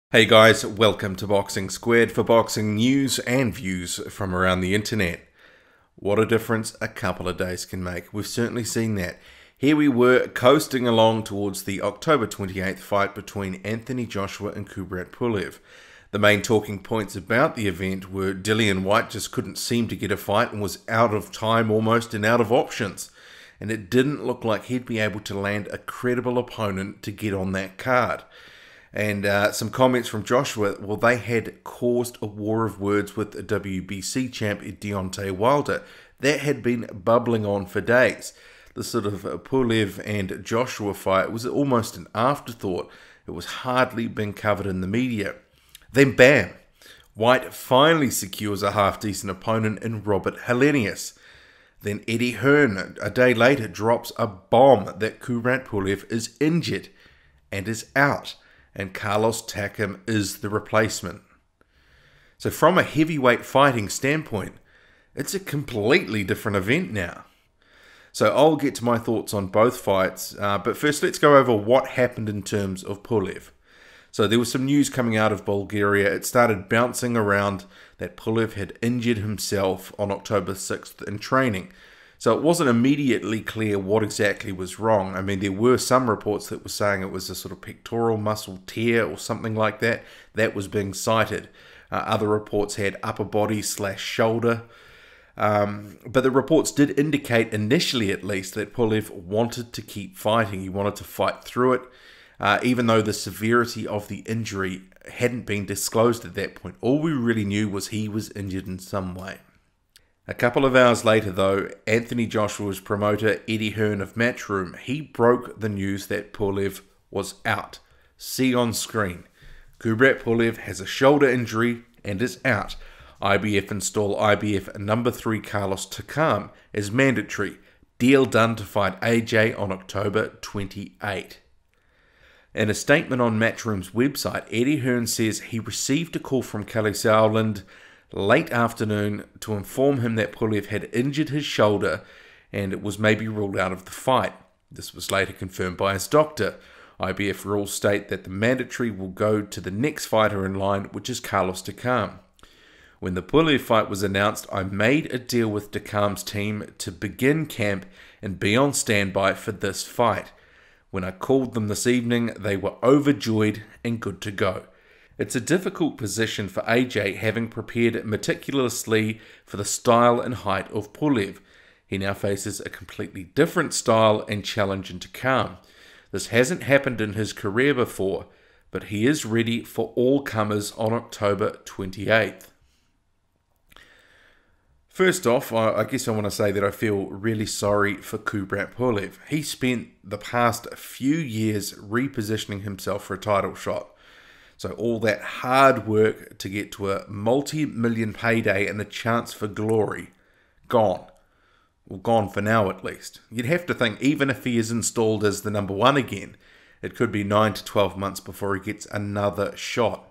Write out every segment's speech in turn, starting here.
Hey guys, welcome to Boxing Squared for boxing news and views from around the internet. What a difference a couple of days can make. We've certainly seen that. Here we were coasting along towards the October 28th fight between Anthony Joshua and Kubrat Pulev. The main talking points about the event were Whyte just couldn't seem to get a fight and was out of time almost and out of options. And it didn't look like he'd be able to land a credible opponent to get on that card. And some comments from Joshua, well, they had caused a war of words with a WBC champ, Deontay Wilder. That had been bubbling on for days. The sort of Pulev and Joshua fight was almost an afterthought. It was hardly been covered in the media. Then bam, Whyte finally secures a half-decent opponent in Robert Helenius. Then Eddie Hearn, a day later, drops a bomb that Kubrat Pulev is injured and is out. And Carlos Takam is the replacement. So from a heavyweight fighting standpoint, it's a completely different event now. So I'll get to my thoughts on both fights, but first let's go over what happened in terms of Pulev. So there was some news coming out of Bulgaria. It started bouncing around that Pulev had injured himself on October 6th in training. So it wasn't immediately clear what exactly was wrong. I mean, there were some reports that were saying it was a sort of pectoral muscle tear or something like that. That was being cited. Other reports had upper body / shoulder. But the reports did indicate, initially at least, that Pulev wanted to keep fighting. He wanted to fight through it, even though the severity of the injury hadn't been disclosed at that point. All we really knew was he was injured in some way. A couple of hours later, though, Anthony Joshua's promoter, Eddie Hearn of Matchroom, he broke the news that Pulev was out. See on screen. Kubrat Pulev has a shoulder injury and is out. IBF install IBF number 3 Carlos Takam is mandatory. Deal done to fight AJ on October 28. In a statement on Matchroom's website, Eddie Hearn says he received a call from Kelly Sauerland late afternoon to inform him that Pulev had injured his shoulder and it was maybe ruled out of the fight. This was later confirmed by his doctor. IBF rules state that the mandatory will go to the next fighter in line, which is Carlos Takam. When the Pulev fight was announced, I made a deal with Takam's team to begin camp and be on standby for this fight. When I called them this evening, they were overjoyed and good to go. It's a difficult position for AJ, having prepared meticulously for the style and height of Pulev. He now faces a completely different style and challenge in Takam. This hasn't happened in his career before, but he is ready for all comers on October 28th. First off, I guess I want to say that I feel really sorry for Kubrat Pulev. He spent the past few years repositioning himself for a title shot. So all that hard work to get to a multi-million payday and a chance for glory, gone. Well, gone for now at least. You'd have to think, even if he is installed as the number 1 again, it could be 9 to 12 months before he gets another shot.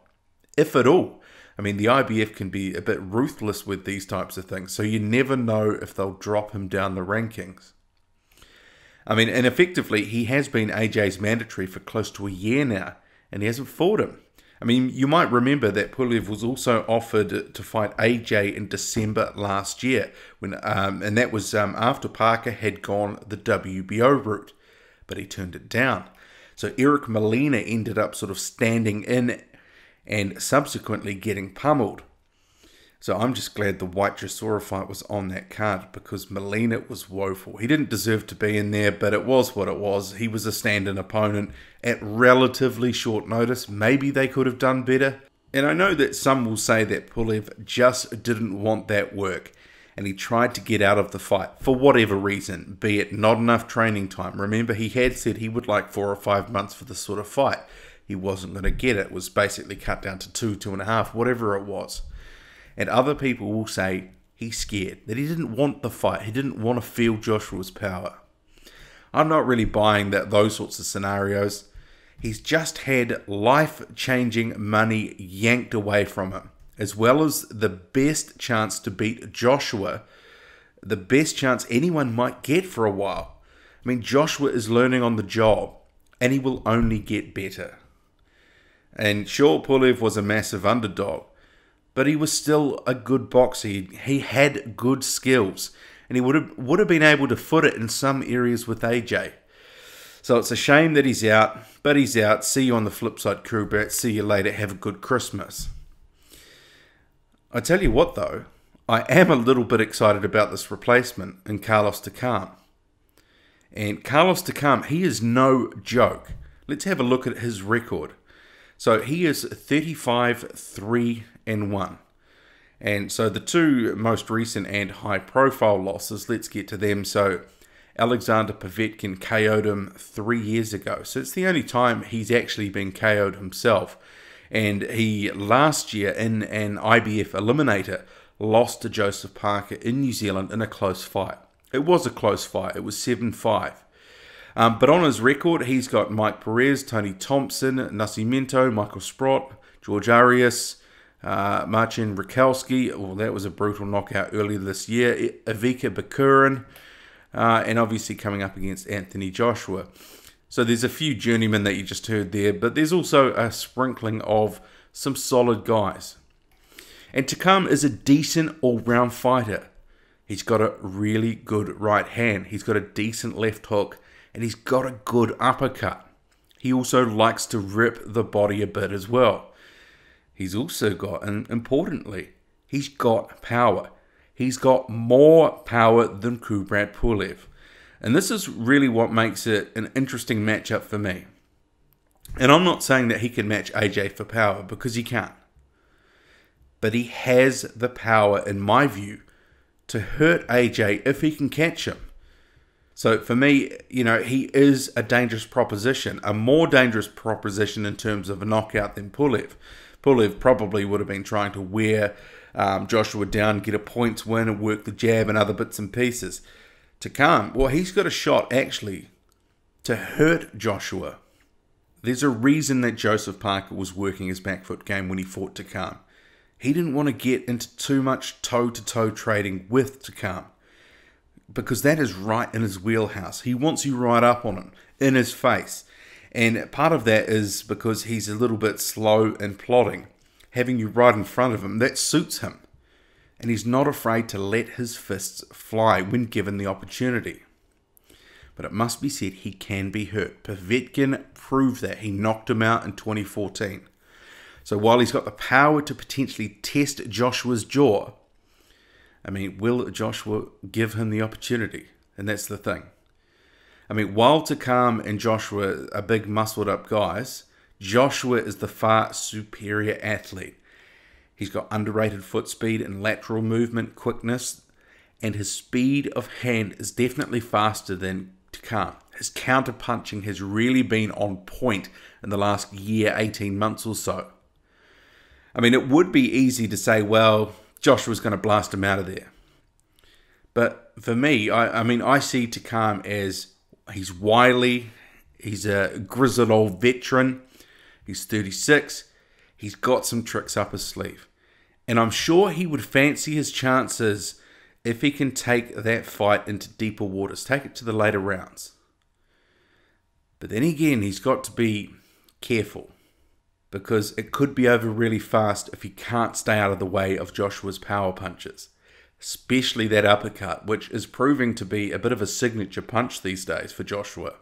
If at all. I mean, the IBF can be a bit ruthless with these types of things, so you never know if they'll drop him down the rankings. I mean, and effectively, he has been AJ's mandatory for close to a year now, and he hasn't fought him. I mean, you might remember that Pulev was also offered to fight AJ in December last year, and that was after Parker had gone the WBO route, but he turned it down. So Eric Molina ended up sort of standing in and subsequently getting pummeled. So I'm just glad the Whyte Joshua fight was on that card, because Molina was woeful. He didn't deserve to be in there, but it was what it was. He was a stand-in opponent at relatively short notice. Maybe they could have done better. And I know that some will say that Pulev just didn't want that work, and he tried to get out of the fight for whatever reason, be it not enough training time. Remember, he had said he would like 4 or 5 months for this sort of fight. He wasn't going to get it. It was basically cut down to 2.5, whatever it was. And other people will say he's scared, that he didn't want the fight. He didn't want to feel Joshua's power. I'm not really buying those sorts of scenarios. He's just had life-changing money yanked away from him, as well as the best chance to beat Joshua, the best chance anyone might get for a while. I mean, Joshua is learning on the job, and he will only get better. And sure, Pulev was a massive underdog, but he was still a good boxer. He had good skills, and he would have been able to foot it in some areas with AJ. So it's a shame that he's out, but he's out. See you on the flip side, Kubrat. See you later. Have a good Christmas. I tell you what, though, I am a little bit excited about this replacement in Carlos Takam. And Carlos Takam, he is no joke. Let's have a look at his record. So he is 35-3-1. And so the two most recent and high-profile losses, let's get to them. So Alexander Povetkin KO'd him 3 years ago. So it's the only time he's actually been KO'd himself. And he, last year, in an IBF Eliminator, lost to Joseph Parker in New Zealand in a close fight. It was a close fight. It was 7-5. But on his record, he's got Mike Perez, Tony Thompson, Nascimento, Michael Sprott, George Arias, Marcin Rakowski. Well, that was a brutal knockout earlier this year. Ivica Bakurin, and obviously coming up against Anthony Joshua. So there's a few journeymen that you just heard there, but there's also a sprinkling of some solid guys. And Takam is a decent all-round fighter. He's got a really good right hand. He's got a decent left hook. And he's got a good uppercut. He also likes to rip the body a bit as well. He's also got, and importantly, he's got power. He's got more power than Kubrat Pulev. And this is really what makes it an interesting matchup for me. And I'm not saying that he can match AJ for power, because he can't. But he has the power, in my view, to hurt AJ if he can catch him. So for me, he is a dangerous proposition, a more dangerous proposition in terms of a knockout than Pulev. Pulev probably would have been trying to wear Joshua down, get a points win and work the jab and other bits and pieces. Takam, well, he's got a shot actually to hurt Joshua. There's a reason that Joseph Parker was working his back foot game when he fought Takam. He didn't want to get into too much toe-to-toe trading with Takam, because that is right in his wheelhouse. He wants you right up on him, in his face. And part of that is because he's a little bit slow and plodding. Having you right in front of him, that suits him. And he's not afraid to let his fists fly when given the opportunity. But it must be said, he can be hurt. Povetkin proved that. He knocked him out in 2014. So while he's got the power to potentially test Joshua's jaw, will Joshua give him the opportunity? And that's the thing. While Takam and Joshua are big, muscled-up guys, Joshua is the far superior athlete. He's got underrated foot speed and lateral movement quickness, and his speed of hand is definitely faster than Takam. His counter-punching has really been on point in the last year, 18 months or so. It would be easy to say, well, Joshua's going to blast him out of there. But for me, I see Takam as he's wily, he's a grizzled old veteran, he's 36, he's got some tricks up his sleeve. And I'm sure he would fancy his chances if he can take that fight into deeper waters, take it to the later rounds. But then again, he's got to be careful, because it could be over really fast if he can't stay out of the way of Joshua's power punches, especially that uppercut, which is proving to be a bit of a signature punch these days for Joshua.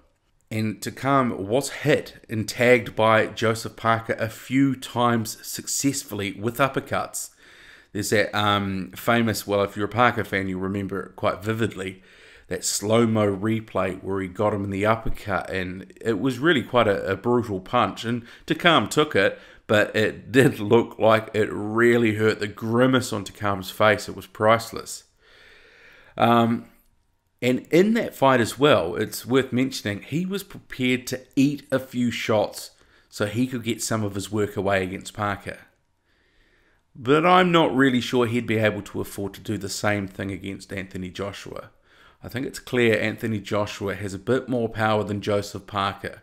And Takam was hit and tagged by Joseph Parker a few times successfully with uppercuts. There's that famous, well, if you're a Parker fan, you'll remember it quite vividly, that slow-mo replay where he got him in the uppercut, and it was really quite a brutal punch. And Takam took it, but it did look like it really hurt. The grimace on Takam's face, it was priceless. And in that fight as well, it's worth mentioning, he was prepared to eat a few shots so he could get some of his work away against Parker. But I'm not really sure he'd be able to afford to do the same thing against Anthony Joshua. I think it's clear Anthony Joshua has a bit more power than Joseph Parker.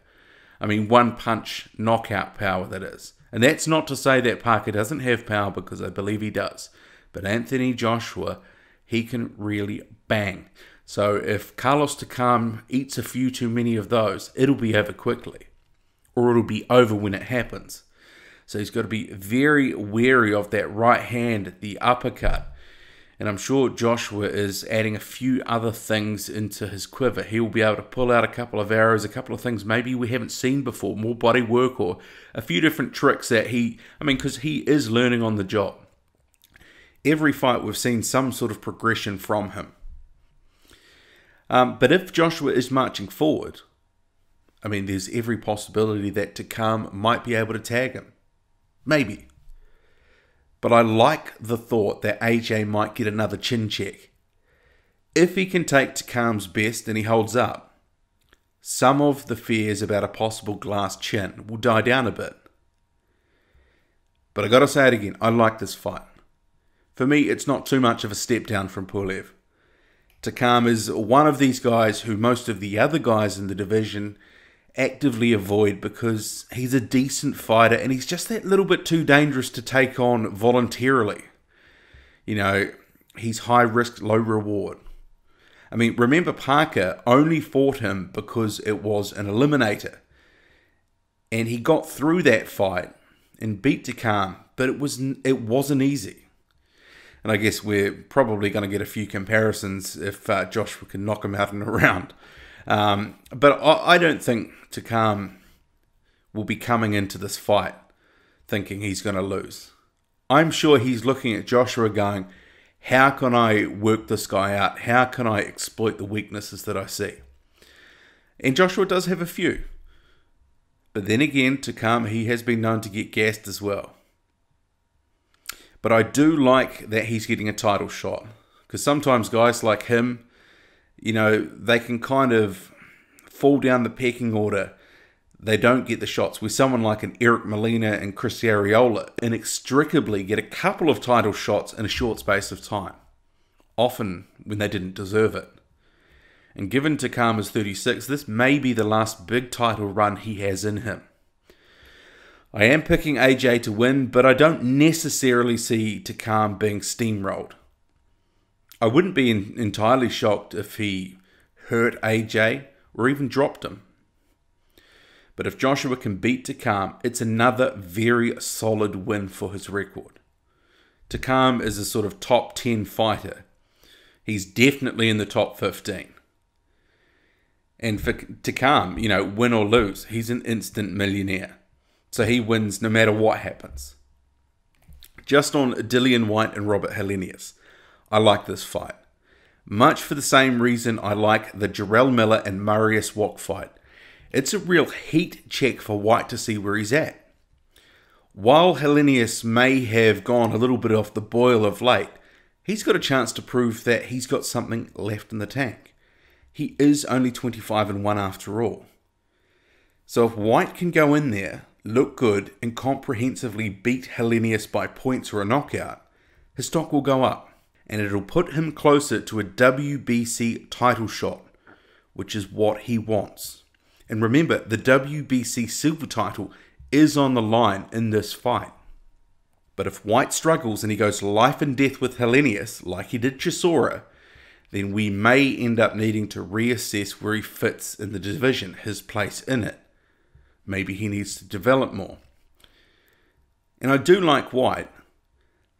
One punch knockout power, that is. And that's not to say that Parker doesn't have power, because I believe he does. But Anthony Joshua, he can really bang. So if Carlos Takam eats a few too many of those, it'll be over quickly. Or it'll be over when it happens. So he's got to be very wary of that right hand, the uppercut. And I'm sure Joshua is adding a few other things into his quiver. He will be able to pull out a couple of arrows, a couple of things maybe we haven't seen before, more body work or a few different tricks that because he is learning on the job. Every fight we've seen some sort of progression from him. But if Joshua is marching forward, there's every possibility that Takam might be able to tag him. Maybe. But I like the thought that AJ might get another chin check. If he can take Takam's best and he holds up, some of the fears about a possible glass chin will die down a bit. But I gotta say it again, I like this fight. For me, it's not too much of a step down from Pulev. Takam is one of these guys who most of the other guys in the division actively avoid because he's a decent fighter and he's just that little bit too dangerous to take on voluntarily. He's high risk, low reward. Remember Parker only fought him because it was an eliminator. And he got through that fight and beat Takam, but it wasn't easy. And I guess we're probably going to get a few comparisons if Joshua can knock him out in a round. But I don't think Takam will be coming into this fight thinking he's going to lose. I'm sure he's looking at Joshua going, how can I work this guy out? How can I exploit the weaknesses that I see? And Joshua does have a few. But then again, Takam, he has been known to get gassed as well. But I do like that he's getting a title shot. Because sometimes guys like him, they can kind of fall down the pecking order. They don't get the shots. With someone like an Eric Molina and Chris Arreola inextricably get a couple of title shots in a short space of time. Often when they didn't deserve it. And given Takam is 36, this may be the last big title run he has in him. I am picking AJ to win, but I don't necessarily see Takam being steamrolled. I wouldn't be entirely shocked if he hurt AJ or even dropped him. But if Joshua can beat Takam, it's another very solid win for his record. Takam is a sort of top 10 fighter. He's definitely in the top 15. And for Takam, win or lose, he's an instant millionaire. So he wins no matter what happens. Just on Dillian Whyte and Robert Helenius, I like this fight. Much for the same reason I like the Jarrell Miller and Marius Wok fight. It's a real heat check for Whyte to see where he's at. While Helenius may have gone a little bit off the boil of late, he's got a chance to prove that he's got something left in the tank. He is only 25-1 after all. So if Whyte can go in there, look good, and comprehensively beat Helenius by points or a knockout, his stock will go up, and it'll put him closer to a WBC title shot, which is what he wants. And remember, the WBC silver title is on the line in this fight. But if Whyte struggles and he goes life and death with Helenius, like he did Chisora, then we may end up needing to reassess where he fits in the division, his place in it. Maybe he needs to develop more. And I do like Whyte,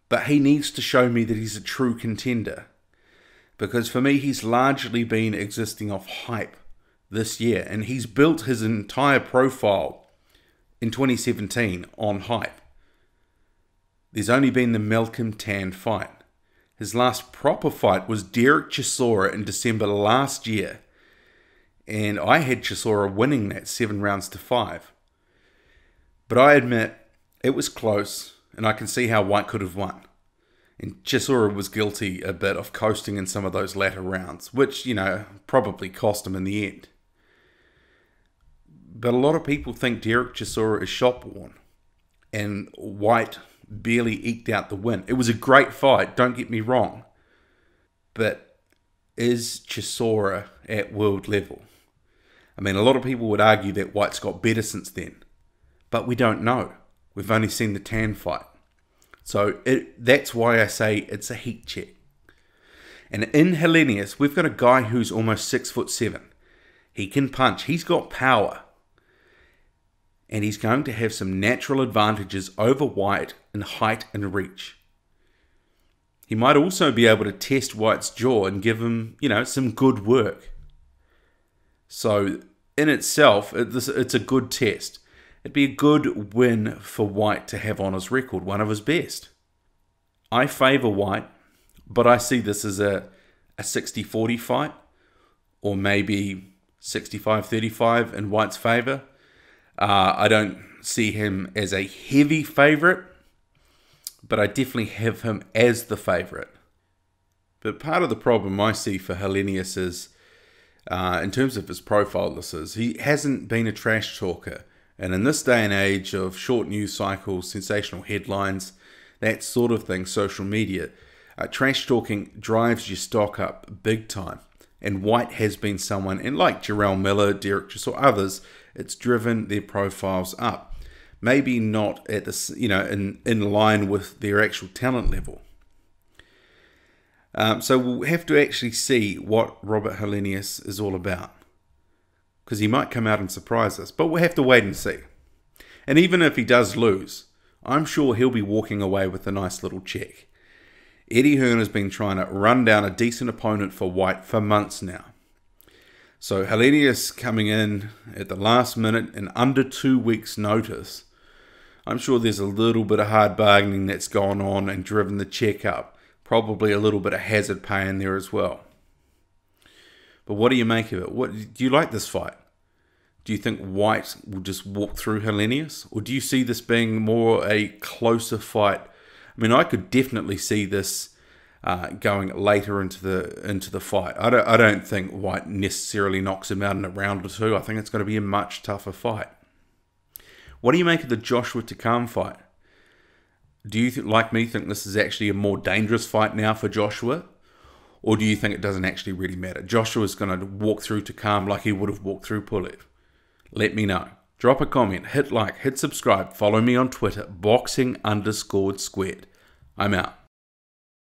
but he needs to show me that he's a true contender. Because for me, he's largely been existing off hype this year, and he's built his entire profile in 2017 on hype. There's only been the Malcolm Tan fight. His last proper fight was Derek Chisora in December last year, and I had Chisora winning that 7-5. But I admit, it was close, and I can see how Whyte could have won. And Chisora was guilty a bit of coasting in some of those latter rounds, which, probably cost him in the end. But a lot of people think Derek Chisora is shot-born, and Whyte barely eked out the win. It was a great fight, don't get me wrong. But is Chisora at world level? A lot of people would argue that Whyte's got better since then. But we don't know. We've only seen the Tan fight. So that's why I say it's a heat check. And in Helenius, we've got a guy who's almost 6'7". He can punch. He's got power. and he's going to have some natural advantages over Whyte in height and reach. He might also be able to test Whyte's jaw and give him, some good work. So in itself, it's a good test. It'd be a good win for Whyte to have on his record, one of his best. I favour Whyte, but I see this as a 60-40 fight, or maybe 65-35 in Whyte's favour. I don't see him as a heavy favourite, but I definitely have him as the favourite. But part of the problem I see for Helenius is, in terms of his profile, he hasn't been a trash talker. And in this day and age of short news cycles, sensational headlines, that sort of thing, social media, trash talking drives your stock up big time. And Whyte has been someone, and like Jarrell Miller, Derek Just, or others, it's driven their profiles up. Maybe not at this, in line with their actual talent level. So we'll have to actually see what Robert Helenius is all about, because he might come out and surprise us, but we'll have to wait and see. And even if he does lose, I'm sure he'll be walking away with a nice little check. Eddie Hearn has been trying to run down a decent opponent for Whyte for months now. So Helenius coming in at the last minute and under 2 weeks' notice, I'm sure there's a little bit of hard bargaining that's gone on and driven the check up. Probably a little bit of hazard pay in there as well. But what do you make of it? Do you like this fight? Do you think Whyte will just walk through Helenius? Or do you see this being more a closer fight? I mean, I could definitely see this going later into the fight. I don't think Whyte necessarily knocks him out in a round or two. I think it's going to be a much tougher fight. What do you make of the Joshua Takam fight? Do you, like me, think this is actually a more dangerous fight now for Joshua? Or do you think it doesn't actually really matter? Joshua's going to walk through Takam like he would have walked through Pulev. Let me know. Drop a comment, hit like, hit subscribe, follow me on Twitter, boxing_squared. I'm out.